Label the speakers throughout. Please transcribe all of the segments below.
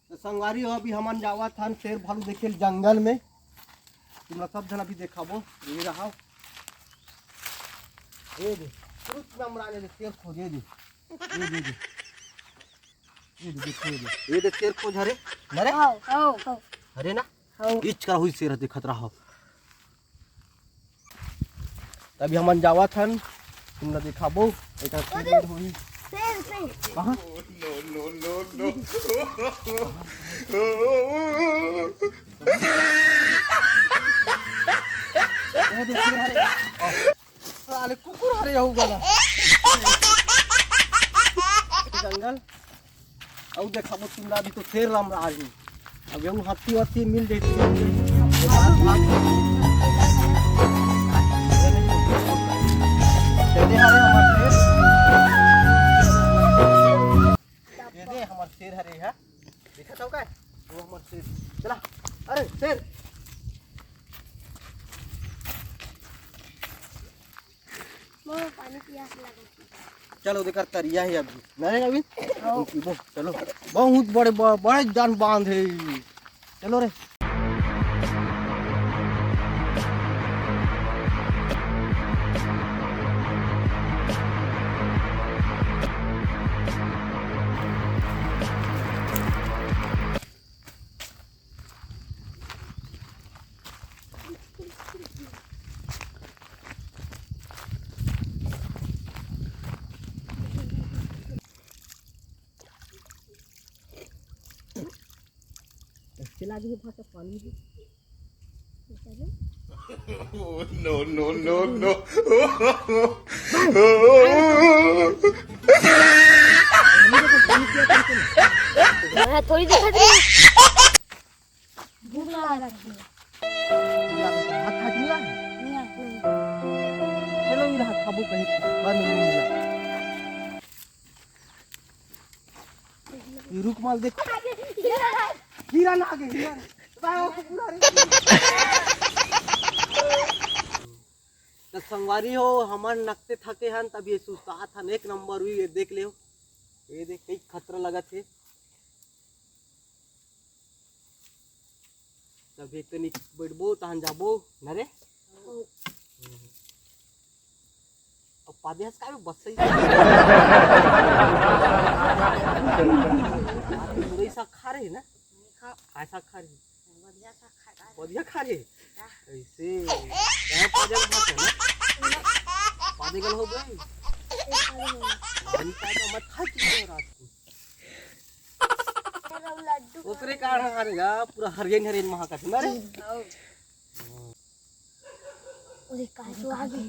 Speaker 1: तो संगवारी हो अभी हमन जावा था शेर भालू देखे जंगल में। तुम सब जन अभी देखाबो। ये रहा ये दे कुछ नमराने दे शेर खोजे दे ये दे ये दे शेर खोज हरे नरे हरे ना इच का हुई शेर देखत रहो। तभी हमन जावा था तुम दिखाबो एटा शेर होई कहां नो साले कुकुर हरे हो गला जंगल औ देखाबो तुमरा भी तो शेर राम आज अब ये हाथी वाथी मिल जाती हमार शेर हरे है देखा तो का वो हमार शेर चला अरे शेर
Speaker 2: मोर पानी प्यास लगा
Speaker 1: चलो देखा तरिया है अभी नहीं अभी चलो बहुत बड़े बड़े जान बांध है चलो रे चला दी भाषा पानी भी
Speaker 3: नो
Speaker 2: थोड़ी देखा दे भूख लगा रखी
Speaker 1: हाथ हाथ मिला चलो ये हाथ खाबो कहीं बंद नहीं मिला ये रुक माल देख हीरा ना आगे हीरा पूरा रे तो संगवारी हो हमन नकते थके हन तब ये सुस्ता था एक नंबर हुई ये देख ले ये देख कई खतरा लगा थे तब एक कनी बैठबो तहन जाबो न रे अब पादेस का बस सही पूरी सा खा रहे ना ऐसा खा रहे बढ़िया खा रहे ऐसे यहाँ पाजल भात है ना पादेगल हो गए मत खा चुके रात को ओकरे कारण हारेगा पूरा हरियन हरियन महा का ना रे
Speaker 2: ओरे का तो आगे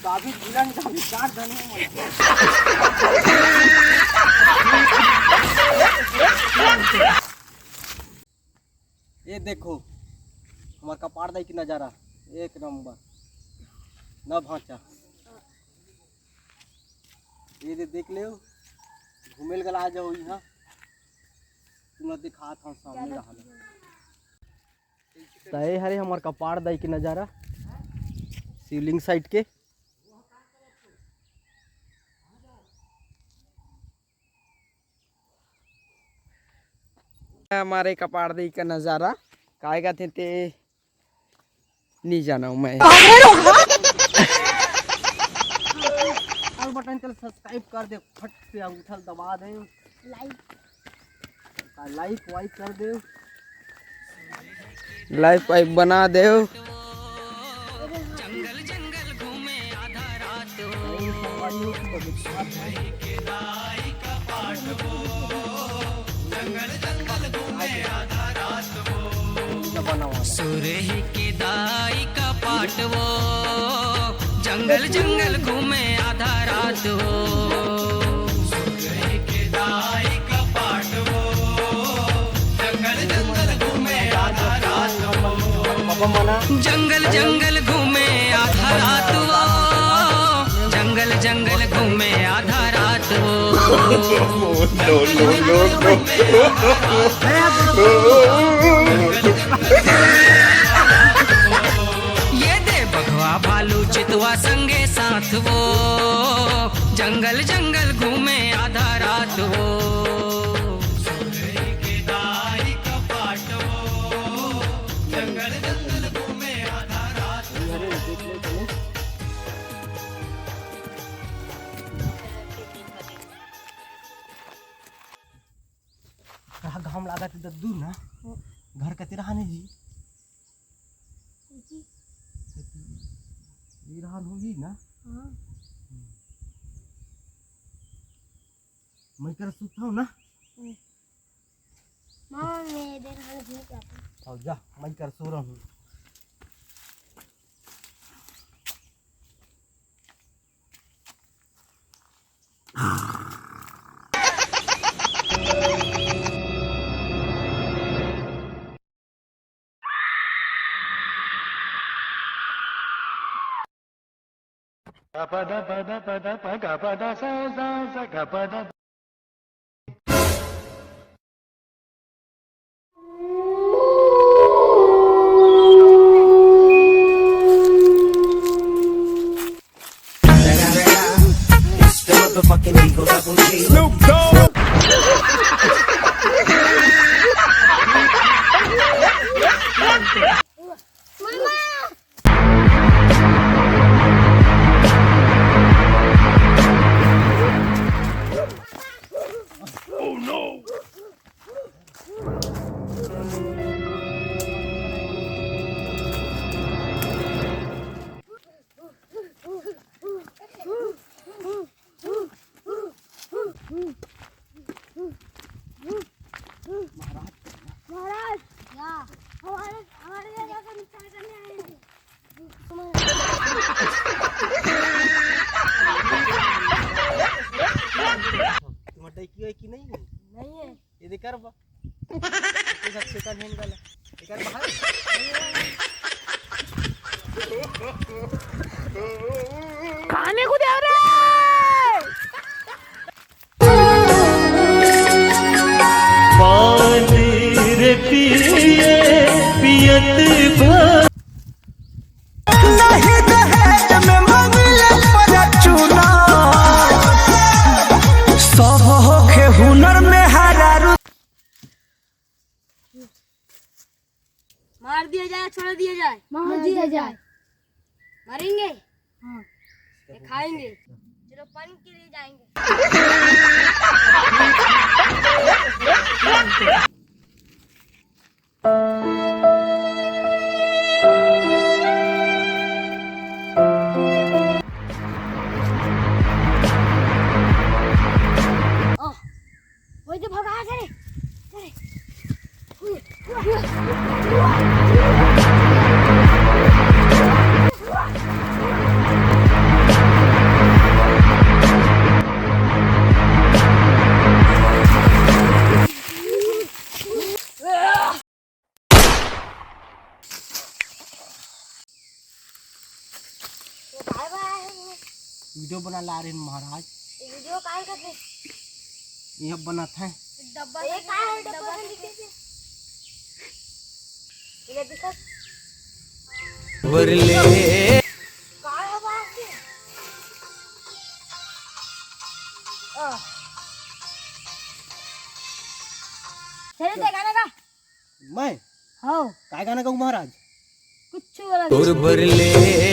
Speaker 1: काफी जिलन काफी चार धने ये देखो हमारा कपाड़ दाई की नजारा एक नंबर न भाचा ये देख ले घूमेल गला आ जाओ यहाँ तुम दिखा था सामने रहा तय हरे हमार कपाड़ दाई के नज़ारा शिवलिंग साइड के
Speaker 4: हमारे कपाड़ दाई का नज़ारा काय का थे नहीं जाना हूँ मैं
Speaker 1: और बटन चल सब्सक्राइब कर दे फट से उठल दबा दे लाइक वाइक कर दे
Speaker 4: लाइफ वाइफ बना दे
Speaker 5: सुरही के दाई का पाटवो
Speaker 3: जंगल जंगल घूमे आधा रात हो जंगल जंगल घूमे आधा रात वो जंगल जंगल घूमे आधा रात वो ये दे बघवा भालू चितवा संगे साथ वो जंगल जंगल घूमे आधा रात वो
Speaker 1: घाम लागत दद्दू ना घर कते रहने जी ये रहन होगी ना मैं कर सुता हूँ ना
Speaker 2: मामा मैं देर हाल नहीं जाता
Speaker 1: और जा मैं कर सो रहा हूँ
Speaker 2: महाराज या हमारे जगह का नुकसान करने आए हैं
Speaker 1: तुम्हारे की है कि नहीं है
Speaker 2: नहीं है
Speaker 1: ये देकर बा ये सब सेकंड हैंड वाला देकर बाहर
Speaker 2: खाने को दे रहे मार दिया जाए छोड़ दिया जाए मार दिया जाए मारेंगे हाँ खाएंगे चलो पानी के लिए जाएंगे वही तो भगा करे
Speaker 1: वीडियो बना ला रहे हैं महाराज
Speaker 2: वीडियो काहे करते
Speaker 1: यह बनाता है
Speaker 2: डब्बा ये का है डब्बा ये दिखा
Speaker 3: वरले
Speaker 2: का है बात चले ते गाना का
Speaker 1: मैं
Speaker 2: हाँ
Speaker 1: काय गाना गाऊं महाराज
Speaker 2: कुछ वाला
Speaker 3: और वरले